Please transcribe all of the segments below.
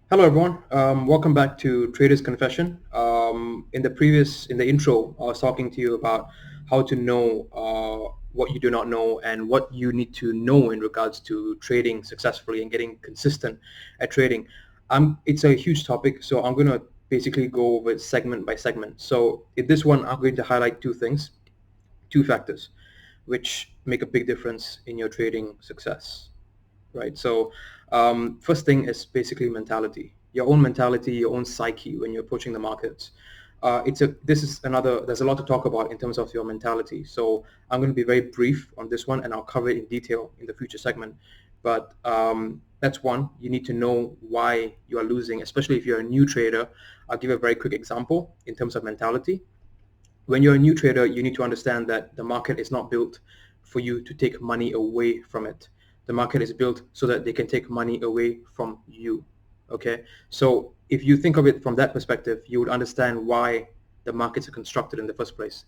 Hello, everyone. Welcome back to Trader's Confession. In the intro, I was talking to you about how to know what you do not know and what you need to know in regards to trading successfully and getting consistent at trading. It's a huge topic, so I'm going to basically go over it segment by segment. So in this one, I'm going to highlight two things, two factors, which make a big difference in your trading success, right? So first thing is basically mentality, your own mentality, your own psyche when you're approaching the markets. There's a lot to talk about in terms of your mentality. So I'm going to be very brief on this one and I'll cover it in detail in the future segment. But that's one, you need to know why you are losing, especially if you're a new trader. I'll give a very quick example in terms of mentality. When you're a new trader, you need to understand that the market is not built for you to take money away from it. The market is built so that they can take money away from you. Okay. So if you think of it from that perspective, you would understand why the markets are constructed in the first place.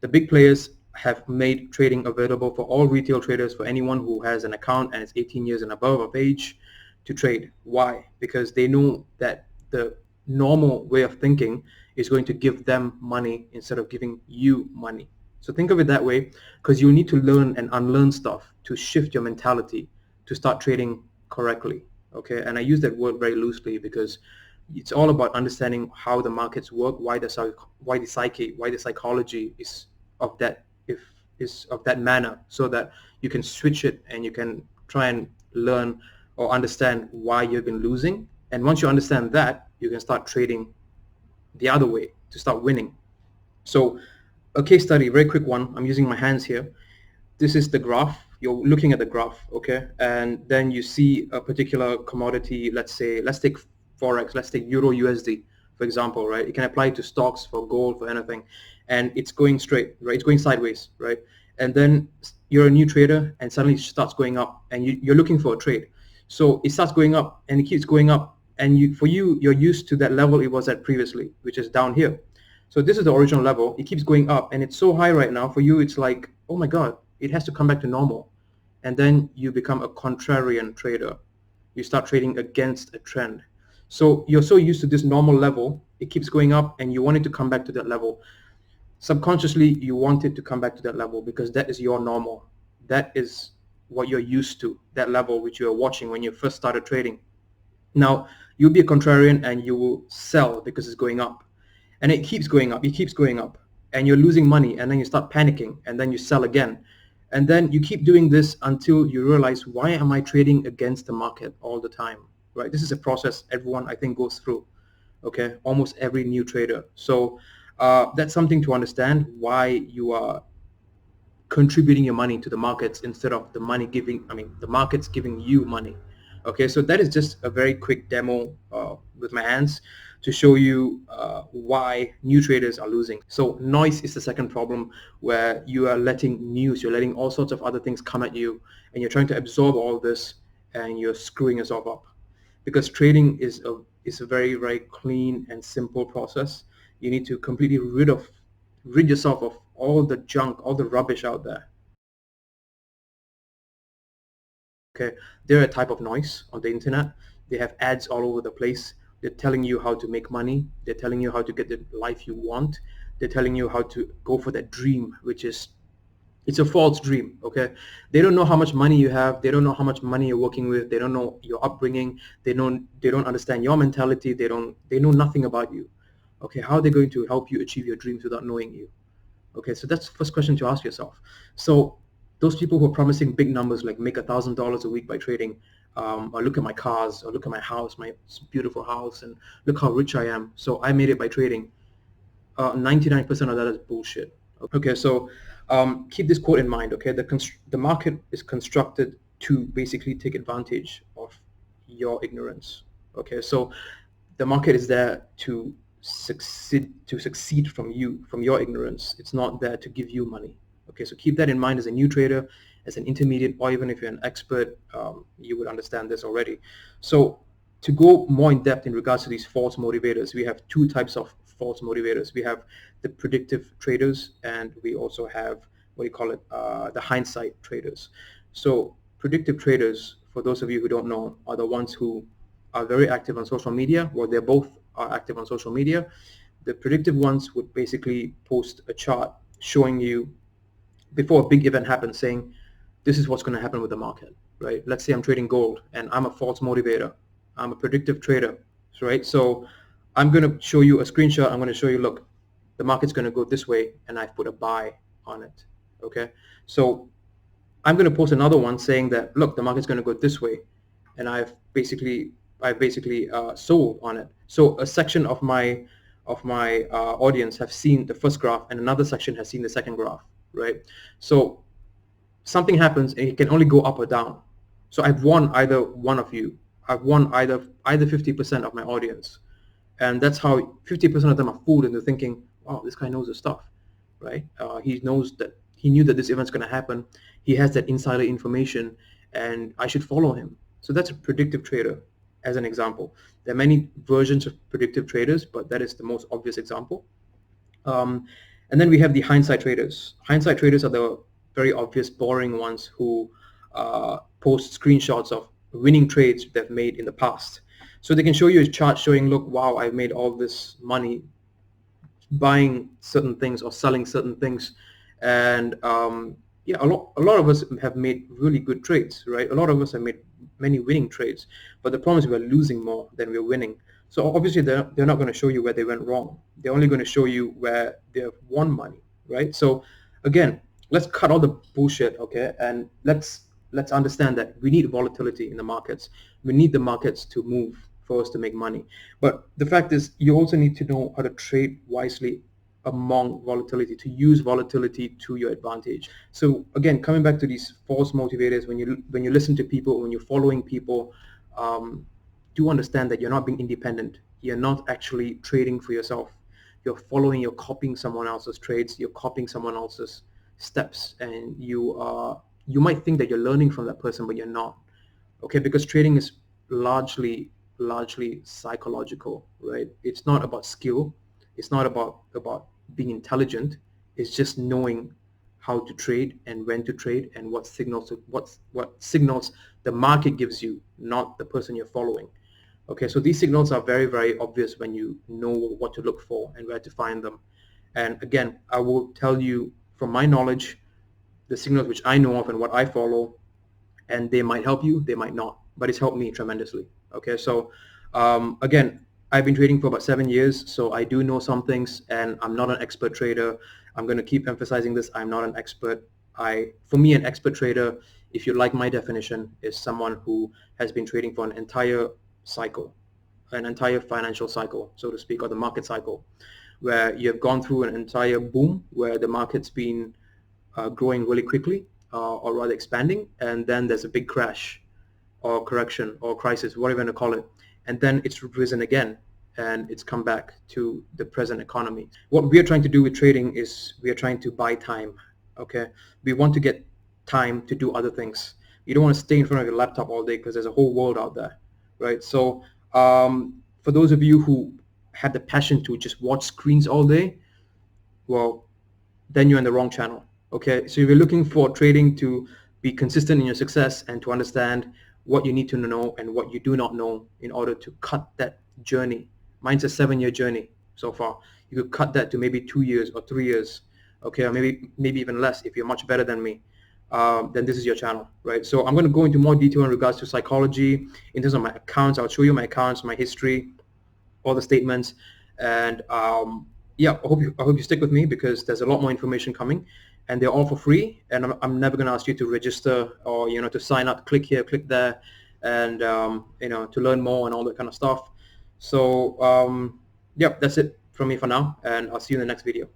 The big players have made trading available for all retail traders, for anyone who has an account and is 18 years and above of age to trade. Why? Because they know that the normal way of thinking is going to give them money instead of giving you money. So think of it that way, because you need to learn and unlearn stuff to shift your mentality to start trading correctly. Okay, and I use that word very loosely because it's all about understanding how the markets work, why the psyche, why the psychology is of that if is of that manner, so that you can switch it and you can try and learn or understand why you've been losing. And once you understand that, you can start trading the other way to start winning. So a case study, very quick one. I'm using my hands here. This is the graph. You're looking at the graph, okay? And then you see a particular commodity. Let's take Forex, let's take Euro USD, for example, right? You can apply it to stocks, for gold, for anything. And it's going straight, right? It's going sideways, right? And then you're a new trader and suddenly it starts going up and you're looking for a trade. So it starts going up and it keeps going up. And you're used to that level it was at previously, which is down here. So this is the original level. It keeps going up and it's so high right now. For you, it's like, oh my God, it has to come back to normal. And then you become a contrarian trader. You start trading against a trend. So you're so used to this normal level, it keeps going up and you want it to come back to that level. Subconsciously, you want it to come back to that level because that is your normal. That is what you're used to, that level which you were watching when you first started trading. Now, you'll be a contrarian and you will sell because it's going up. And it keeps going up, it keeps going up. And you're losing money and then you start panicking and then you sell again. And then you keep doing this until you realize, why am I trading against the market all the time? Right? This is a process everyone I think goes through. Okay, almost every new trader. So that's something to understand, why you are contributing your money to the markets instead of the markets giving you money. Okay, so that is just a very quick demo with my hands to show you why new traders are losing. So noise is the second problem, where you are letting news, you're letting all sorts of other things come at you and you're trying to absorb all this and you're screwing yourself up, because trading is a very, very clean and simple process. You need to completely rid yourself of all the junk, all the rubbish out there. Okay, they're a type of noise on the internet. They have ads all over the place. They're telling you how to make money. They're telling you how to get the life you want. They're telling you how to go for that dream, which is, it's a false dream. Okay, they don't know how much money you have. They don't know how much money you're working with. They don't know your upbringing. They don't understand your mentality. They know nothing about you. Okay, how are they going to help you achieve your dreams without knowing you? Okay, so that's the first question to ask yourself. So those people who are promising big numbers, like make $1,000 a week by trading, or look at my cars, or look at my house, my beautiful house, and look how rich I am. So I made it by trading. 99% of that is bullshit. Okay, so keep this quote in mind. Okay, the market is constructed to basically take advantage of your ignorance. Okay, so the market is there to succeed from your ignorance. It's not there to give you money. Okay, so keep that in mind as a new trader, as an intermediate, or even if you're an expert, you would understand this already. So to go more in depth in regards to these false motivators, we have two types of false motivators. We have the predictive traders, and we also have, what do you call it, the hindsight traders. So predictive traders, for those of you who don't know, are the ones who are very active on social media, well, they're both are active on social media. The predictive ones would basically post a chart showing you before a big event happens, saying this is what's going to happen with the market, right? Let's say I'm trading gold and I'm a false motivator. I'm a predictive trader, right? So I'm going to show you a screenshot. I'm going to show you, look, the market's going to go this way, and I've put a buy on it, okay? So I'm going to post another one saying that, look, the market's going to go this way, and I've basically sold on it. So a section of my audience have seen the first graph, and another section has seen the second graph, right? So something happens, and it can only go up or down. So I've won either one of you. I've won either 50% of my audience, and that's how 50% of them are fooled into thinking, wow, this guy knows his stuff, right? He knows that he knew that this event's going to happen. He has that insider information, and I should follow him. So that's a predictive trader, as an example. There are many versions of predictive traders, but that is the most obvious example. And then we have the hindsight traders. Hindsight traders are the very obvious, boring ones who post screenshots of winning trades they've made in the past. So they can show you a chart showing, look, wow, I've made all this money buying certain things or selling certain things. And yeah, a lot of us have made really good trades, right? A lot of us have made many winning trades, but the problem is we're losing more than we're winning. So obviously they're not going to show you where they went wrong. They're only going to show you where they've won money, right? So again, let's cut all the bullshit, okay? And let's understand that we need volatility in the markets. We need the markets to move for us to make money. But the fact is, you also need to know how to trade wisely among volatility, to use volatility to your advantage. So again, coming back to these false motivators, when you listen to people, when you're following people, do understand that you're not being independent. You're not actually trading for yourself. You're copying someone else's trades. You're copying someone else's steps, and you might think that you're learning from that person, but you're not. Okay, because trading is largely psychological, right? It's not about skill. It's not about being intelligent. It's just knowing how to trade and when to trade and what signals the market gives you, not the person you're following. Okay, so these signals are very, very obvious when you know what to look for and where to find them. And again, I will tell you from my knowledge, the signals which I know of and what I follow, and they might help you, they might not, but it's helped me tremendously. Okay, so again, I've been trading for about 7 years, so I do know some things, and I'm not an expert trader. I'm going to keep emphasizing this. I'm not an expert. For me, an expert trader, if you like my definition, is someone who has been trading for an entire cycle, an entire financial cycle, so to speak, or the market cycle, where you've gone through an entire boom where the market's been growing really quickly, or rather expanding, and then there's a big crash or correction or crisis, whatever you want to call it, and then it's risen again and it's come back to the present economy. What we are trying to do with trading is we are trying to buy time. Okay, we want to get time to do other things. You don't want to stay in front of your laptop all day because there's a whole world out there, right? So for those of you who have the passion to just watch screens all day, well, then you're in the wrong channel. Okay, so if you're looking for trading to be consistent in your success and to understand what you need to know and what you do not know in order to cut that journey. Mine's a 7-year journey so far. You could cut that to maybe 2 years or 3 years, okay, or maybe even less if you're much better than me. Then this is your channel, right? So I'm going to go into more detail in regards to psychology in terms of my accounts. I'll show you my accounts, my history, all the statements, and yeah, I hope you stick with me because there's a lot more information coming, and they're all for free. And I'm never going to ask you to register or to sign up, click here, click there, and to learn more and all that kind of stuff. So yeah, that's it from me for now, and I'll see you in the next video.